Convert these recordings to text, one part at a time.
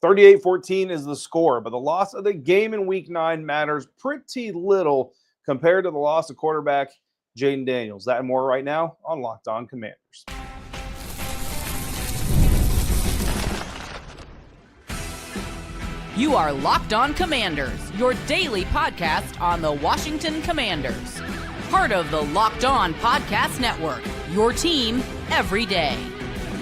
38-14 is the score, but the loss of the game in Week 9 matters pretty little compared to the loss of quarterback Jayden Daniels. That and more right now on Locked On Commanders. You are Locked On Commanders, your daily podcast on the Washington Commanders. Part of the Locked On Podcast Network, your team every day.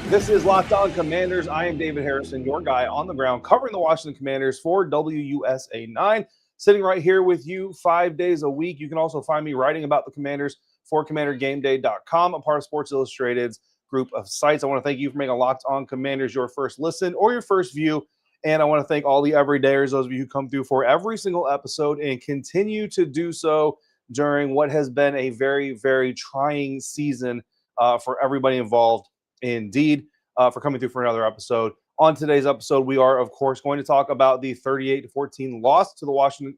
This is Locked On Commanders. I am David Harrison, your guy on the ground covering the Washington Commanders for WUSA 9. Sitting right here with you 5 days a week. You can also find me writing about the Commanders for CommanderGameDay.com, a part of Sports Illustrated's group of sites. I want to thank you for making Locked On Commanders your first listen or your first view. And I want to thank all the everydayers, those of you who come through for every single episode and continue to do so during what has been a very, very trying season for everybody involved. Indeed, for coming through for another episode. On today's episode, we are, of course, going to talk about the 38-14 loss to the Washington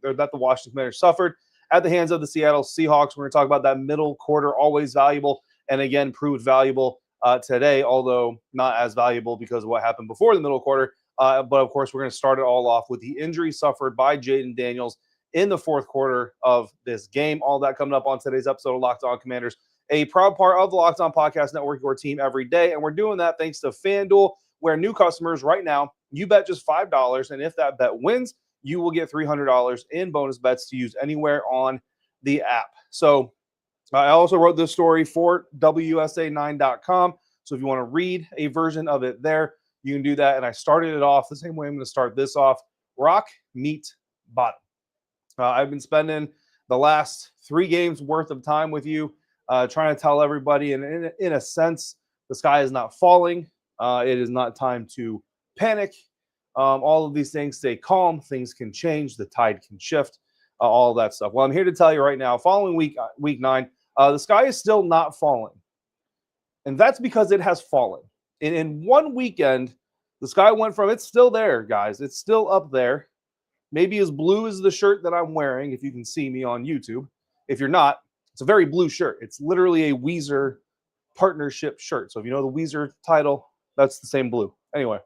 Commanders suffered at the hands of the Seattle Seahawks. We're going to talk about that middle quarter, always valuable, and again, proved valuable today, although not as valuable because of what happened before the middle quarter. But, of course, we're going to start it all off with the injury suffered by Jayden Daniels in the fourth quarter of this game. All that coming up on today's episode of Locked On Commanders, a proud part of the Locked On Podcast Network, your team every day. And we're doing that thanks to FanDuel, where new customers right now, you bet just $5. And if that bet wins, you will get $300 in bonus bets to use anywhere on the app. So I also wrote this story for WUSA9.com. So if you want to read a version of it there, you can do that. And I started it off the same way I'm going to start this off. Rock, meat, bottom. I've been spending the last 3 games worth of time with you, trying to tell everybody, and in a sense, the sky is not falling. It is not time to panic. All of these things, stay calm. Things can change. The tide can shift. All of that stuff. Well, I'm here to tell you right now, following week 9, the sky is still not falling. And that's because it has fallen. In one weekend, the sky went from, it's still there, guys. It's still up there. Maybe as blue as the shirt that I'm wearing, if you can see me on YouTube. If you're not, it's a very blue shirt. It's literally a Weezer partnership shirt. So if you know the Weezer title, that's the same blue. Anyway,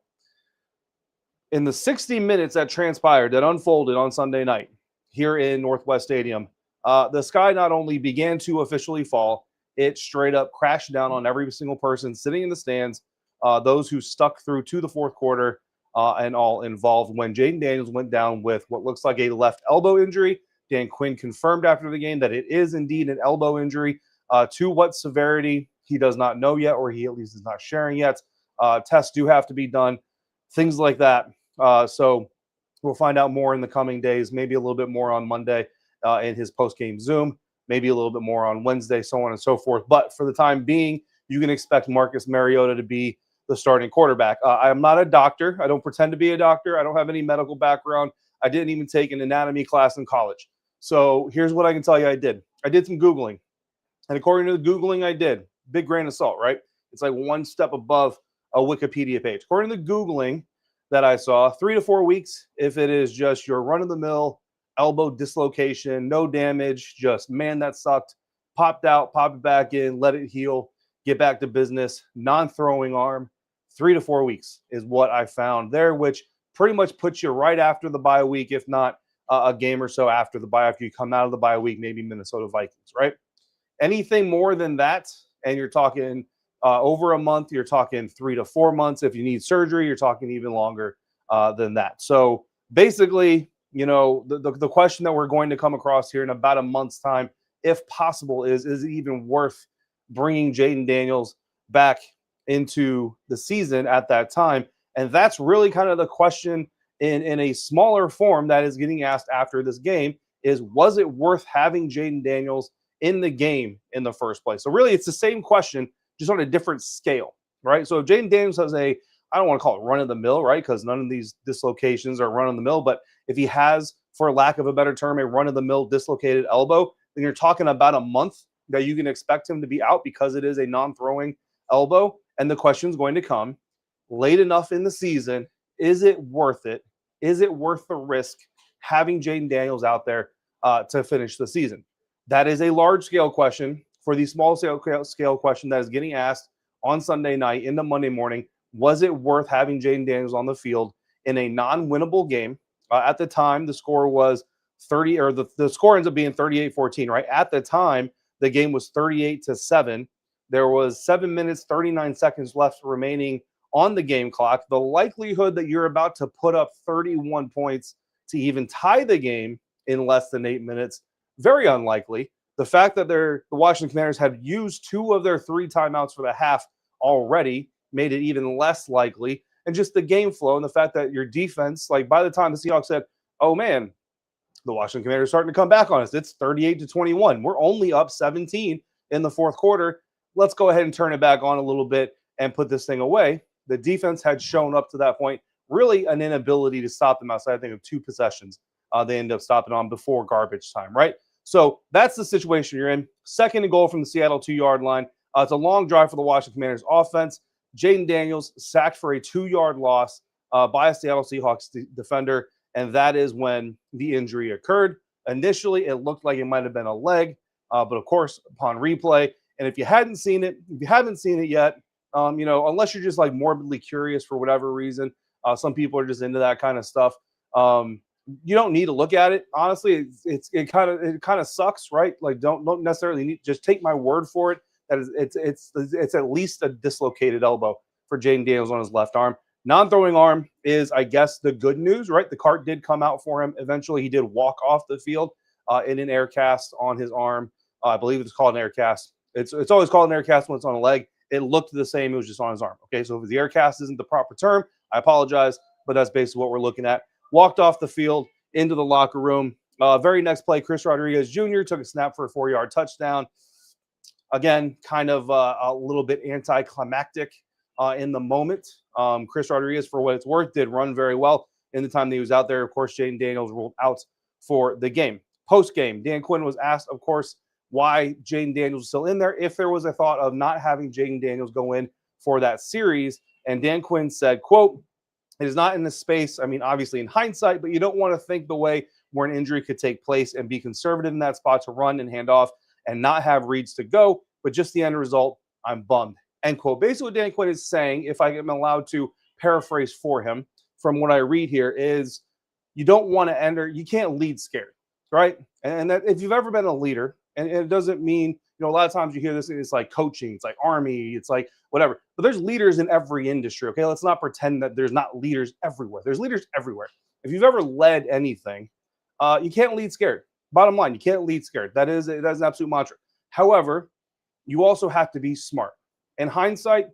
in the 60 minutes that transpired, that unfolded on Sunday night here in Northwest Stadium, the sky not only began to officially fall, it straight up crashed down on every single person sitting in the stands, those who stuck through to the fourth quarter, and all involved when Jayden Daniels went down with what looks like a left elbow injury. Dan Quinn confirmed after the game that it is indeed an elbow injury. To what severity, he does not know yet, or he at least is not sharing yet. Tests do have to be done, things like that. So we'll find out more in the coming days, maybe a little bit more on Monday in his post-game Zoom, maybe a little bit more on Wednesday, so on and so forth. But for the time being, you can expect Marcus Mariota to be the starting quarterback. I am not a doctor. I don't pretend to be a doctor. I don't have any medical background. I didn't even take an anatomy class in college. So here's what I can tell you I did. I did some Googling. And according to the Googling I did, big grain of salt, right? It's like one step above a Wikipedia page. According to the Googling that I saw, 3 to 4 weeks, if it is just your run-of-the-mill elbow dislocation, no damage, just, man, that sucked, popped out, pop it back in, let it heal, get back to business, non-throwing arm, 3 to 4 weeks is what I found there, which pretty much puts you right after the bye week, if not a game or so after the bye, after you come out of the bye week, maybe Minnesota Vikings, right? Anything more than that, and you're talking over a month, you're talking 3 to 4 months. If you need surgery, you're talking even longer than that. So basically, you know, the question that we're going to come across here in about a month's time, if possible, is it even worth bringing Jayden Daniels back into the season at that time? And that's really kind of the question in a smaller form that is getting asked after this game is, was it worth having Jayden Daniels in the game in the first place? So really, it's the same question, just on a different scale, right? So if Jayden Daniels has I don't want to call it run-of-the-mill, right? Because none of these dislocations are run-of-the-mill. But if he has, for lack of a better term, a run-of-the-mill dislocated elbow, then you're talking about a month that you can expect him to be out because it is a non-throwing elbow. And the question is going to come late enough in the season. Is it worth it? Is it worth the risk having Jayden Daniels out there to finish the season? That is a large-scale question. For the small-scale question that is getting asked on Sunday night into Monday morning, was it worth having Jayden Daniels on the field in a non-winnable game. At the time, the score was 30, or the score ends up being 38-14, right? At the time, the game was 38-7. There was 7 minutes, 39 seconds left remaining on the game clock. The likelihood that you're about to put up 31 points to even tie the game in less than 8 minutes, very unlikely. The fact that the Washington Commanders had used 2 of their 3 timeouts for the half already made it even less likely. And just the game flow and the fact that your defense, like by the time the Seahawks said, oh man, the Washington Commanders are starting to come back on us. It's 38-21. We're only up 17 in the fourth quarter. Let's go ahead and turn it back on a little bit and put this thing away. The defense had shown up to that point really an inability to stop them outside, I think, of 2 possessions. They ended up stopping on before garbage time, right? So that's the situation you're in. Second and goal from the Seattle 2-yard line. It's a long drive for the Washington Commanders offense. Jayden Daniels sacked for a 2-yard loss by a Seattle Seahawks defender, and that is when the injury occurred. Initially, it looked like it might have been a leg, but of course, upon replay, and if you haven't seen it yet, unless you're just like morbidly curious for whatever reason, some people are just into that kind of stuff. You don't need to look at it. Honestly, it kind of sucks, right? Like don't necessarily need, just take my word for it. That is, it's at least a dislocated elbow for Jayden Daniels on his left arm. Non-throwing arm is, I guess, the good news, right? The cart did come out for him. Eventually, he did walk off the field in an air cast on his arm. I believe it's called an air cast. It's always called an air cast when it's on a leg. It looked the same. It was just on his arm. Okay, so if the air cast isn't the proper term, I apologize, but that's basically what we're looking at. Walked off the field into the locker room. Very next play, Chris Rodriguez Jr. took a snap for a 4-yard touchdown. Again, kind of a little bit anticlimactic in the moment. Chris Rodriguez, for what it's worth, did run very well in the time that he was out there. Of course, Jayden Daniels ruled out for the game. Post-game, Dan Quinn was asked, of course, why Jayden Daniels was still in there, if there was a thought of not having Jayden Daniels go in for that series. And Dan Quinn said, quote, "It is not in the space, I mean, obviously in hindsight, but you don't want to think the way where an injury could take place and be conservative in that spot to run and hand off and not have reads to go, but just the end result, I'm bummed." End quote. Basically what Dan Quinn is saying, if I am allowed to paraphrase for him from what I read here, is you don't want to enter, you can't lead scared, right? And that if you've ever been a leader, and it doesn't mean, a lot of times you hear this, it's like coaching, it's like army, it's like whatever. But there's leaders in every industry, okay? Let's not pretend that there's not leaders everywhere. There's leaders everywhere. If you've ever led anything, you can't lead scared. Bottom line, you can't lead scared. That's an absolute mantra. However, you also have to be smart. In hindsight,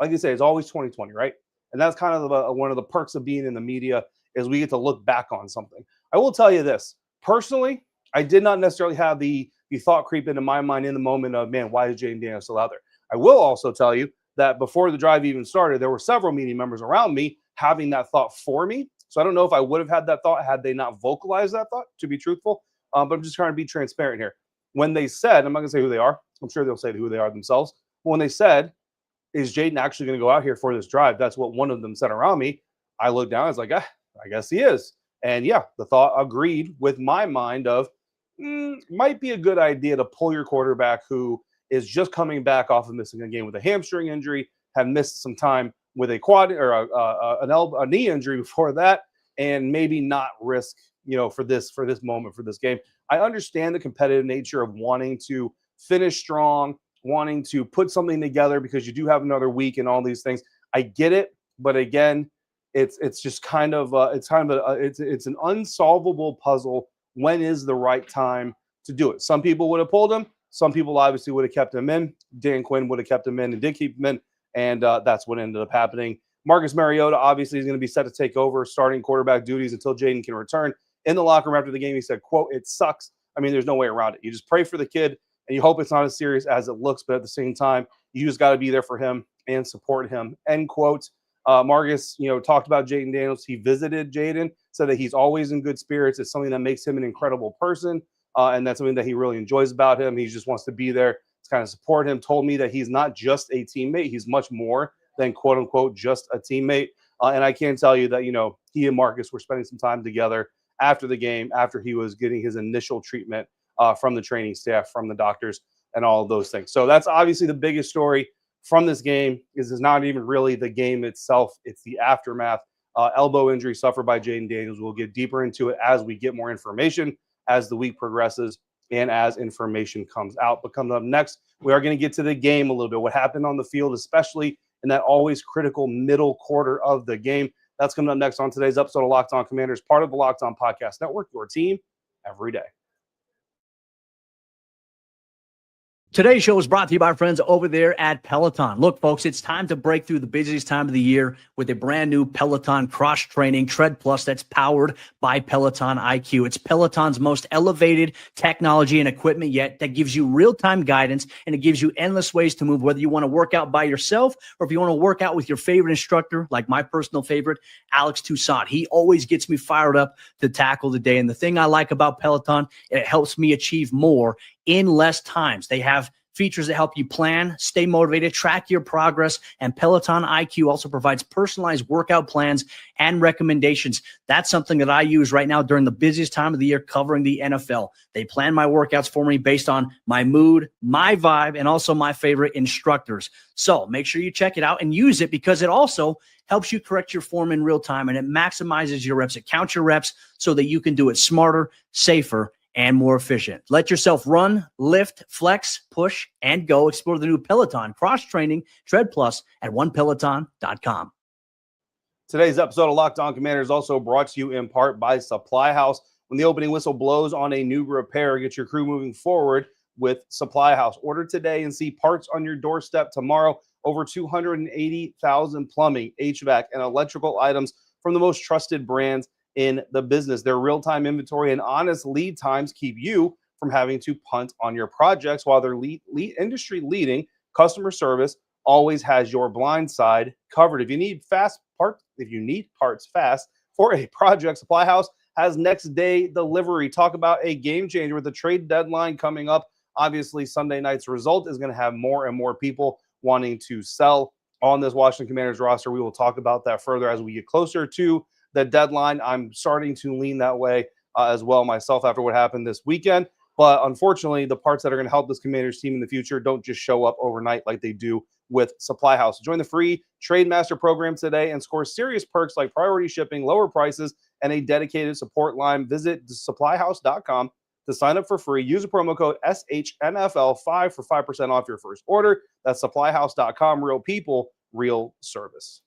like I say, it's always 2020, right? And that's kind of one of the perks of being in the media is we get to look back on something. I will tell you this. Personally, I did not necessarily have the thought creep into my mind in the moment of, man, why is Jayden Daniels still out there? I will also tell you that before the drive even started, there were several media members around me having that thought for me. So I don't know if I would have had that thought had they not vocalized that thought, to be truthful. But I'm just trying to be transparent here. When they said, I'm not going to say who they are. I'm sure they'll say who they are themselves. But when they said, is Jayden actually going to go out here for this drive? That's what one of them said around me. I looked down. I was like, I guess he is. And yeah, the thought agreed with my mind of, might be a good idea to pull your quarterback who is just coming back off of missing a game with a hamstring injury, had missed some time with a quad or a knee injury before that, and maybe not risk, for this moment, for this game. I understand the competitive nature of wanting to finish strong, wanting to put something together because you do have another week and all these things. I get it, but again, it's just kind of it's an unsolvable puzzle. When is the right time to do it? Some people would have pulled him. Some people obviously would have kept him in. Dan Quinn would have kept him in and did keep him in, and that's what ended up happening. Marcus Mariota obviously is going to be set to take over starting quarterback duties until Jayden can return. In the locker room after the game, he said, quote, "It sucks. I mean, there's no way around it. You just pray for the kid, and you hope it's not as serious as it looks, but at the same time, you just got to be there for him and support him," end quote. Marcus, talked about Jayden Daniels. He visited Jayden, said that he's always in good spirits. It's something that makes him an incredible person, and that's something that he really enjoys about him. He just wants to be there to kind of support him. Told me that he's not just a teammate. He's much more than, quote unquote, just a teammate. And I can tell you that, he and Marcus were spending some time together after the game, after he was getting his initial treatment from the training staff, from the doctors, and all of those things. So that's obviously the biggest story from this game. Is not even really the game itself. It's the aftermath elbow injury suffered by Jayden Daniels. We'll get deeper into it as we get more information as the week progresses and as information comes out. But coming up next, we are going to get to the game a little bit, what happened on the field, especially in that always critical middle quarter of the game. That's coming up next on today's episode of Locked On Commanders, part of the Locked On Podcast Network, your team every day. Today's show is brought to you by our friends over there at Peloton. Look, folks, it's time to break through the busiest time of the year with a brand new Peloton cross-training Tread Plus that's powered by Peloton IQ. It's Peloton's most elevated technology and equipment yet that gives you real-time guidance, and it gives you endless ways to move, whether you want to work out by yourself or if you want to work out with your favorite instructor, like my personal favorite, Alex Toussaint. He always gets me fired up to tackle the day. And the thing I like about Peloton, it helps me achieve more in less times. They have features that help you plan, stay motivated, track your progress, and Peloton IQ also provides personalized workout plans and recommendations. That's something that I use right now during the busiest time of the year covering the NFL. They plan my workouts for me based on my mood, my vibe, and also my favorite instructors. So make sure you check it out and use it, because it also helps you correct your form in real time, and it maximizes your reps. It counts your reps so that you can do it smarter, safer, and more efficient. Let yourself run, lift, flex, push, and go. Explore the new Peloton cross-training Tread Plus at onepeloton.com. Today's episode of Locked On Commanders is also brought to you in part by Supply House. When the opening whistle blows on a new repair, get your crew moving forward with Supply House. Order today and see parts on your doorstep tomorrow. Over 280,000 plumbing, HVAC, and electrical items from the most trusted brands in the business. Their real-time inventory and honest lead times keep you from having to punt on your projects, while their industry-leading customer service always has your blind side covered. If you need parts fast for a project, Supply House has next day delivery. Talk about a game changer with the trade deadline coming up. Obviously, Sunday night's result is going to have more and more people wanting to sell on this Washington Commanders roster. We will talk about that further as we get closer to the deadline. I'm starting to lean that way as well myself after what happened this weekend. But unfortunately, the parts that are going to help this Commanders team in the future don't just show up overnight like they do with Supply House. Join the free Trade Master program today and score serious perks like priority shipping, lower prices, and a dedicated support line. Visit supplyhouse.com to sign up for free. Use the promo code SHNFL5 for 5% off your first order. That's supplyhouse.com. Real people, real service.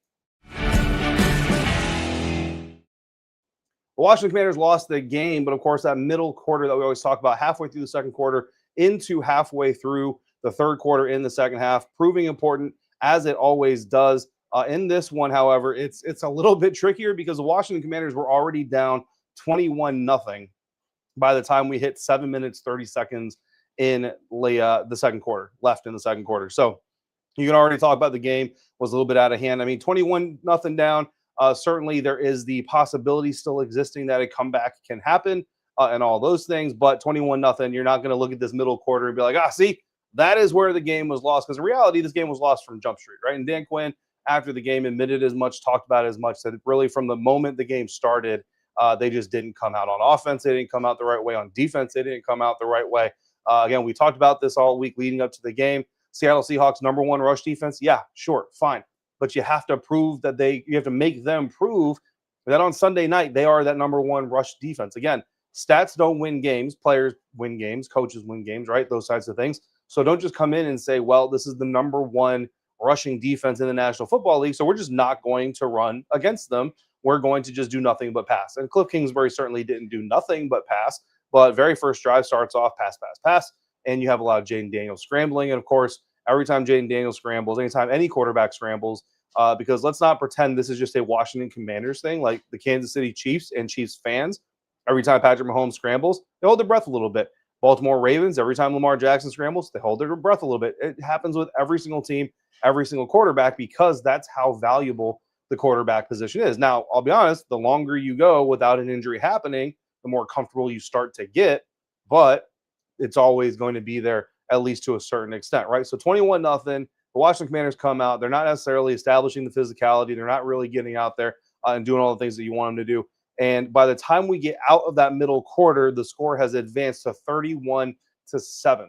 The Washington Commanders lost the game, but of course that middle quarter that we always talk about, halfway through the second quarter into halfway through the third quarter in the second half, proving important as it always does. In this one, however, it's a little bit trickier because the Washington Commanders were already down 21-0 by the time we hit 7 minutes, 30 seconds in the second quarter, left in the second quarter. So you can already talk about the game was a little bit out of hand. I mean, 21-0 down. Certainly, there is the possibility still existing that a comeback can happen and all those things. But 21-0, you're not going to look at this middle quarter and be like, see, that is where the game was lost. Because in reality, this game was lost from Jump Street, right? And Dan Quinn, after the game, admitted as much, talked about it as much, that really from the moment the game started, they just didn't come out on offense. They didn't come out the right way on defense. They didn't come out the right way. Again, we talked about this all week leading up to the game. Seattle Seahawks #1 rush defense. Yeah, sure, fine. But you have to prove that you have to make them prove that on Sunday night, they are that #1 rush defense. Again, stats don't win games. Players win games. Coaches win games, right? Those types of things. So don't just come in and say, well, this is the #1 rushing defense in the National Football League, so we're just not going to run against them. We're going to just do nothing but pass. And Cliff Kingsbury certainly didn't do nothing but pass. But very first drive starts off pass. And you have a lot of Jayden Daniels scrambling. And, of course, every time Jayden Daniels scrambles, anytime any quarterback scrambles, because let's not pretend this is just a Washington Commanders thing, like the Kansas City Chiefs and Chiefs fans. Every time Patrick Mahomes scrambles, they hold their breath a little bit. Baltimore Ravens, every time Lamar Jackson scrambles, they hold their breath a little bit. It happens with every single team, every single quarterback, because that's how valuable the quarterback position is. Now, I'll be honest, the longer you go without an injury happening, the more comfortable you start to get, but it's always going to be there at least to a certain extent, right? So 21-0, the Washington Commanders come out. They're not necessarily establishing the physicality. They're not really getting out there and doing all the things that you want them to do. And by the time we get out of that middle quarter, the score has advanced to 31-7.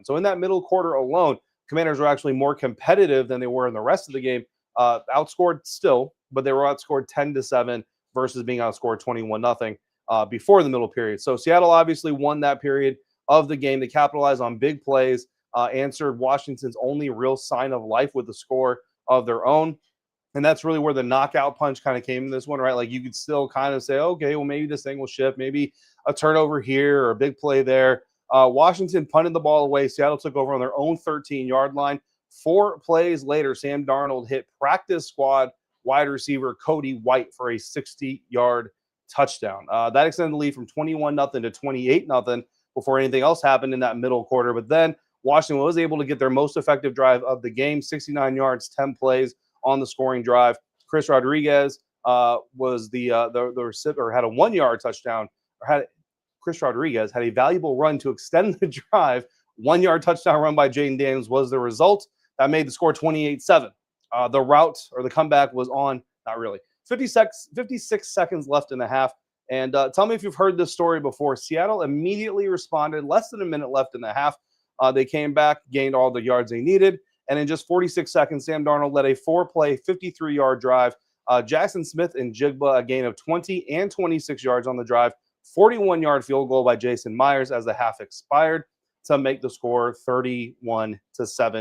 So in that middle quarter alone, Commanders were actually more competitive than they were in the rest of the game. Outscored still, but they were outscored 10-7 versus being outscored 21-0 before the middle period. So Seattle obviously won that period of the game. They capitalized on big plays, answered Washington's only real sign of life with a score of their own. And that's really where the knockout punch kind of came in this one, right? Like you could still kind of say, okay, well, maybe this thing will shift, maybe a turnover here or a big play there. Washington punted the ball away. Seattle took over on their own 13-yard line. 4 plays later, Sam Darnold hit practice squad wide receiver Cody White for a 60-yard touchdown. That extended the lead from 21-0 to 28-0 before anything else happened in that middle quarter. But then Washington was able to get their most effective drive of the game, 69 yards, 10 plays on the scoring drive. Chris Rodriguez was the receiver, had a 1-yard touchdown, Chris Rodriguez had a valuable run to extend the drive. 1-yard touchdown run by Jayden Daniels was the result. That made the score 28-7. The route or the comeback was on, not really, 56 seconds left in the half. And tell me if you've heard this story before. Seattle immediately responded, less than a minute left in the half. They came back, gained all the yards they needed. And in just 46 seconds, Sam Darnold led a 4-play, 53-yard drive. Jackson Smith-Njigba, a gain of 20 and 26 yards on the drive. 41-yard field goal by Jason Myers as the half expired to make the score 31-7.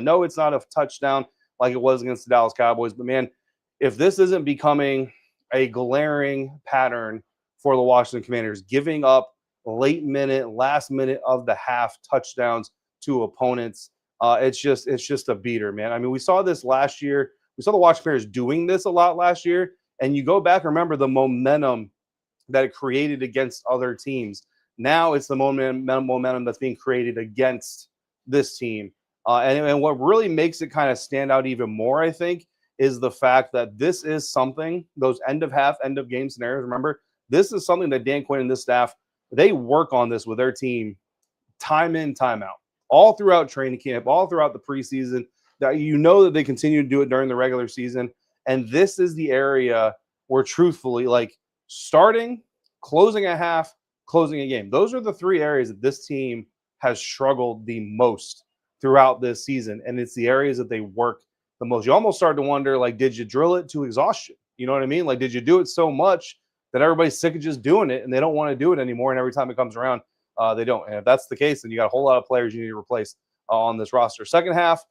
No, it's not a touchdown like it was against the Dallas Cowboys. But, man, if this isn't becoming a glaring pattern for the Washington Commanders, giving up last minute of the half touchdowns to opponents, it's just a beater, man. I mean, we saw this last year. We saw the Washington Commanders doing this a lot last year. And you go back, remember the momentum that it created against other teams. Now it's the momentum that's being created against this team. And what really makes it kind of stand out even more, I think, is the fact that this is something, those end of half, end of game scenarios, remember, this is something that Dan Quinn and this staff, they work on this with their team time in, time out, all throughout training camp, all throughout the preseason, that you know that they continue to do it during the regular season. And this is the area where truthfully, like starting, closing a half, closing a game, those are the 3 areas that this team has struggled the most throughout this season. And it's the areas that they work the most. You almost start to wonder, like, did you drill it to exhaustion? You know what I mean? Like, did you do it so much that everybody's sick of just doing it and they don't want to do it anymore? And every time it comes around, they don't. And if that's the case, then you got a whole lot of players you need to replace on this roster. Second half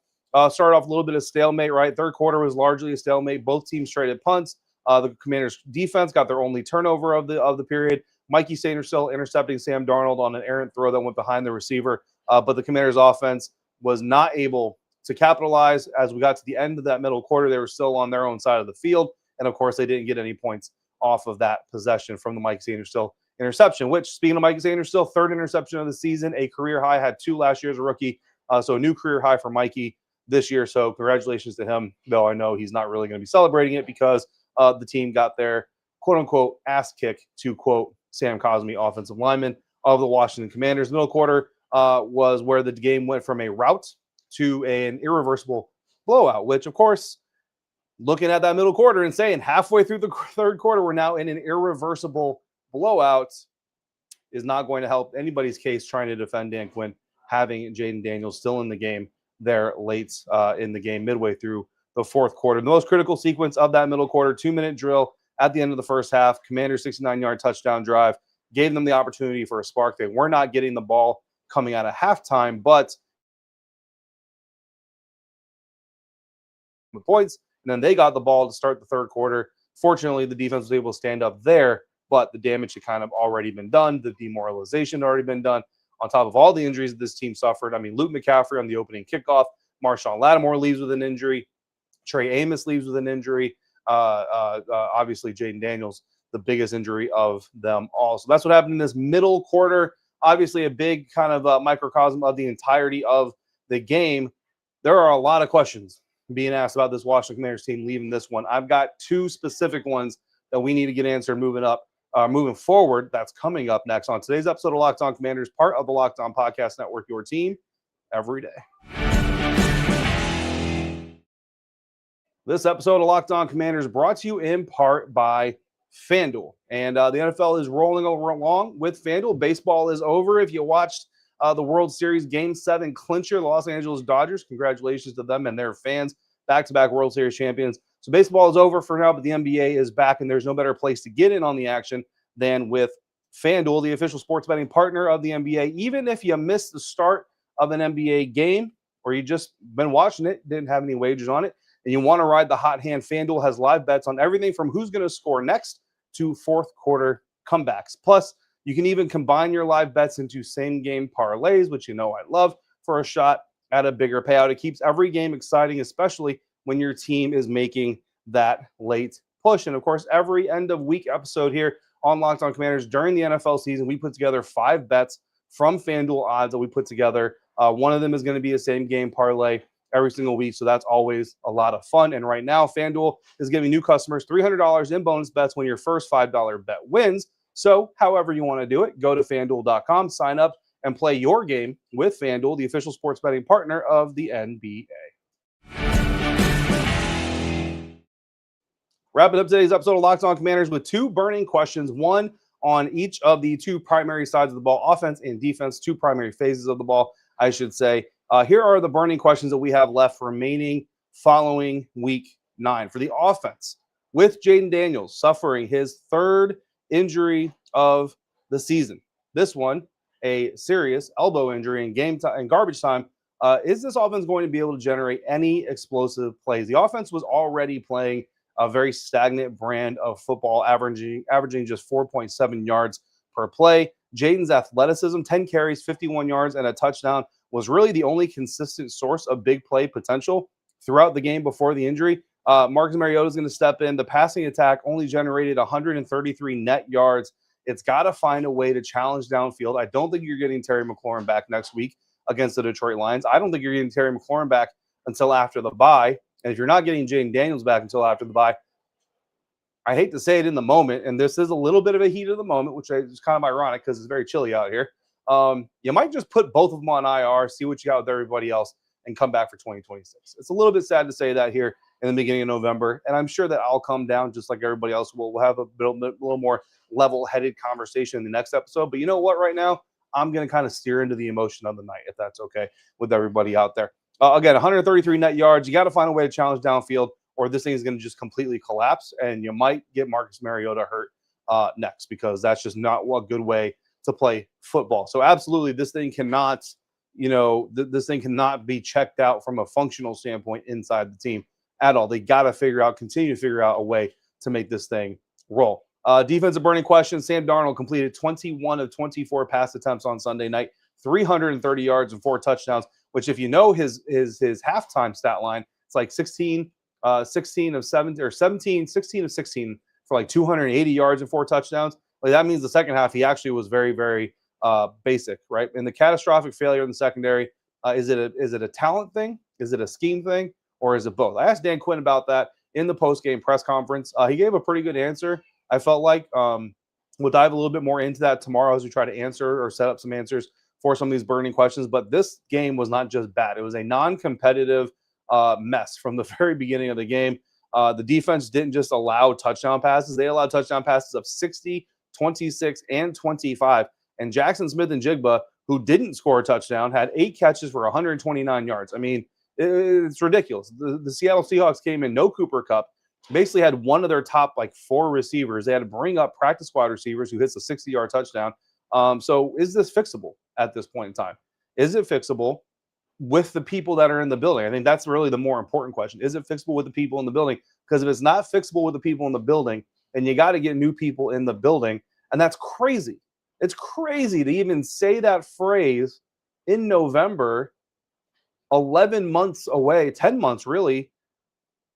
started off a little bit of stalemate, right? Third quarter was largely a stalemate. Both teams traded punts. The Commanders' defense got their only turnover of the period. Mikey Sainristil intercepting Sam Darnold on an errant throw that went behind the receiver. But the Commanders' offense was not able to capitalize. As we got to the end of that middle quarter, they were still on their own side of the field. And, of course, they didn't get any points off of that possession from the Mike Sainristil interception, which, speaking of Mike Sainristil, 3rd interception of the season, a career high, had 2 last year as a rookie. So a new career high for Mikey this year. So congratulations to him, though I know he's not really going to be celebrating it because the team got their quote-unquote ass kick, to quote Sam Cosmi, offensive lineman of the Washington Commanders. Middle quarter was where the game went from a rout to an irreversible blowout, which, of course, looking at that middle quarter and saying halfway through the third quarter, we're now in an irreversible blowout is not going to help anybody's case trying to defend Dan Quinn having Jayden Daniels still in the game there late in the game, midway through the fourth quarter. The most critical sequence of that middle quarter, 2-minute drill at the end of the first half. Commanders' 69-yard touchdown drive gave them the opportunity for a spark. They were not getting the ball coming out of halftime, but the points, and then they got the ball to start the third quarter. Fortunately, the defense was able to stand up there, but the damage had kind of already been done. The demoralization had already been done on top of all the injuries that this team suffered. I mean, Luke McCaffrey on the opening kickoff, Marshawn Lattimore leaves with an injury, Trey Amos leaves with an injury, obviously Jayden Daniels, the biggest injury of them all. So that's what happened in this middle quarter. Obviously a big kind of microcosm of the entirety of the game. There are a lot of questions being asked about this Washington Commanders team leaving this one. I've got 2 specific ones that we need to get answered moving forward. That's coming up next on today's episode of Locked On Commanders, part of the Locked On Podcast Network, your team every day. This episode of Locked On Commanders brought to you in part by FanDuel. And the NFL is rolling over along with FanDuel. Baseball is over. If you watched the World Series Game 7 clincher, the Los Angeles Dodgers, congratulations to them and their fans, back-to-back World Series champions, So baseball is over for now, but the NBA is back, and there's no better place to get in on the action than with FanDuel, the official sports betting partner of the NBA. Even if you missed the start of an NBA game or you just been watching it, didn't have any wagers on it, and you want to ride the hot hand, FanDuel has live bets on everything from who's going to score next to fourth quarter comebacks. Plus, you can even combine your live bets into same-game parlays, which you know I love, for a shot at a bigger payout. It keeps every game exciting, especially when your team is making that late push. And, of course, every end-of-week episode here on Locked On Commanders during the NFL season, we put together 5 bets from FanDuel odds that we put together. One of them is going to be a same-game parlay every single week, so that's always a lot of fun. And right now, FanDuel is giving new customers $300 in bonus bets when your first $5 bet wins. So however you want to do it, go to FanDuel.com, sign up, and play your game with FanDuel, the official sports betting partner of the NBA. Wrapping up today's episode of Locked On Commanders with 2 burning questions, one on each of the 2 primary sides of the ball, offense and defense, 2 primary phases of the ball, I should say. Here are the burning questions that we have left remaining following week 9. For the offense, with Jayden Daniels suffering his 3rd injury of the season, this one a serious elbow injury in game time and garbage time, is this offense going to be able to generate any explosive plays? The offense was already playing a very stagnant brand of football, averaging just 4.7 yards per play. Jayden's athleticism, 10 carries, 51 yards, and a touchdown, was really the only consistent source of big play potential throughout the game before the injury. Marcus Mariota is going to step in. The passing attack only generated 133 net yards. It's got to find a way to challenge downfield. I don't think you're getting Terry McLaurin back next week against the Detroit Lions. I don't think you're getting Terry McLaurin back until after the bye. And if you're not getting Jayden Daniels back until after the bye, I hate to say it in the moment, and this is a little bit of a heat of the moment, which is kind of ironic because it's very chilly out here. You might just put both of them on IR, see what you got with everybody else, and come back for 2026. It's a little bit sad to say that here in the beginning of November, and I'm sure that I'll come down just like everybody else. We'll have a little more level-headed conversation in the next episode. But you know what? Right now, I'm going to kind of steer into the emotion of the night, if that's okay with everybody out there. Again, 133 net yards. You got to find a way to challenge downfield, or this thing is going to just completely collapse, and you might get Marcus Mariota hurt next, because that's just not a good way to play football. So absolutely, this thing cannot, this thing cannot be checked out from a functional standpoint inside the team at all. They got to continue to figure out a way to make this thing roll. Defensive burning question. Sam Darnold completed 21 of 24 pass attempts on Sunday night, 330 yards and 4 touchdowns, which if you know his halftime stat line, it's like 16 of 16 for like 280 yards and 4 touchdowns. Like that means the second half, he actually was very, very basic, right? And the catastrophic failure in the secondary, is it a talent thing? Is it a scheme thing? Or is it both? I asked Dan Quinn about that in the post-game press conference. He gave a pretty good answer, I felt like. We'll dive a little bit more into that tomorrow as we try to answer or set up some answers for some of these burning questions. But this game was not just bad. It was a non-competitive mess from the very beginning of the game. The defense didn't just allow touchdown passes. They allowed touchdown passes of 60, 26, and 25. And Jackson Smith-Njigba, who didn't score a touchdown, had 8 catches for 129 yards. I mean, it's ridiculous. The Seattle Seahawks came in, no Cooper Kupp, basically had one of their top 4 receivers. They had to bring up practice squad receivers who hits a 60-yard touchdown. So is this fixable at this point in time? Is it fixable with the people that are in the building? I think that's really the more important question. Is it fixable with the people in the building? Because if it's not fixable with the people in the building, then you got to get new people in the building. And that's crazy. It's crazy to even say that phrase in November, 11 months away, 10 months really,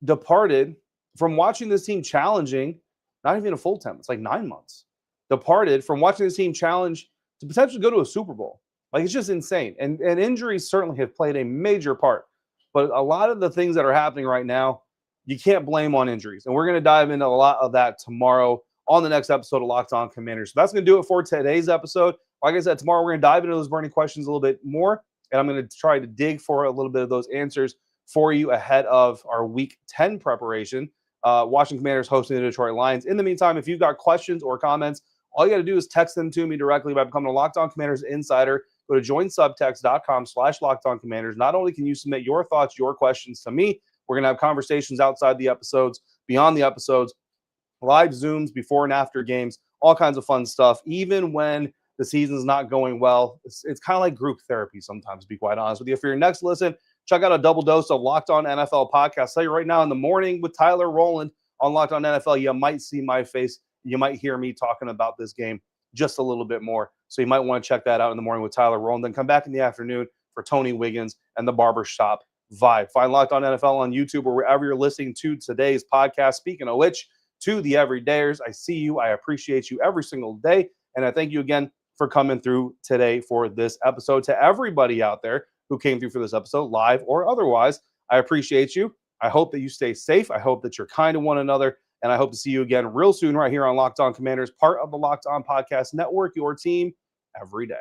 departed from watching this team challenging, not even a full 10, it's like 9 months, departed from watching this team challenge to potentially go to a Super Bowl. Like, it's just insane. And injuries certainly have played a major part. But a lot of the things that are happening right now, you can't blame on injuries. And we're going to dive into a lot of that tomorrow on the next episode of Locked On Commanders. So that's going to do it for today's episode. Like I said, tomorrow we're going to dive into those burning questions a little bit more. And I'm going to try to dig for a little bit of those answers for you ahead of our Week 10 preparation. Washington Commanders hosting the Detroit Lions. In the meantime, if you've got questions or comments, all you got to do is text them to me directly by becoming a Locked On Commanders insider. Go to joinsubtext.com/LockedOnCommanders. Not only can you submit your thoughts, your questions to me, We're going to have conversations outside the episodes, beyond the episodes, live Zooms before and after games, all kinds of fun stuff. Even when the season's not going well, it's kind of like group therapy sometimes, to be quite honest with you. For your next listen, check out a double dose of Locked On NFL podcast. I'll tell you right now, in the morning with Tyler Rowland on Locked On NFL, you might see my face. You might hear me talking about this game just a little bit more. So you might want to check that out in the morning with Tyler Rowland. Then come back in the afternoon for Tony Wiggins and the Barbershop Vibe. Find Locked On NFL on YouTube or wherever you're listening to today's podcast. Speaking of which, to the everydayers, I see you. I appreciate you every single day. And I thank you again for coming through today for this episode. To everybody out there who came through for this episode, live or otherwise, I appreciate you. I hope that you stay safe. I hope that you're kind to one another. And I hope to see you again real soon right here on Locked On Commanders, part of the Locked On Podcast Network, your team every day.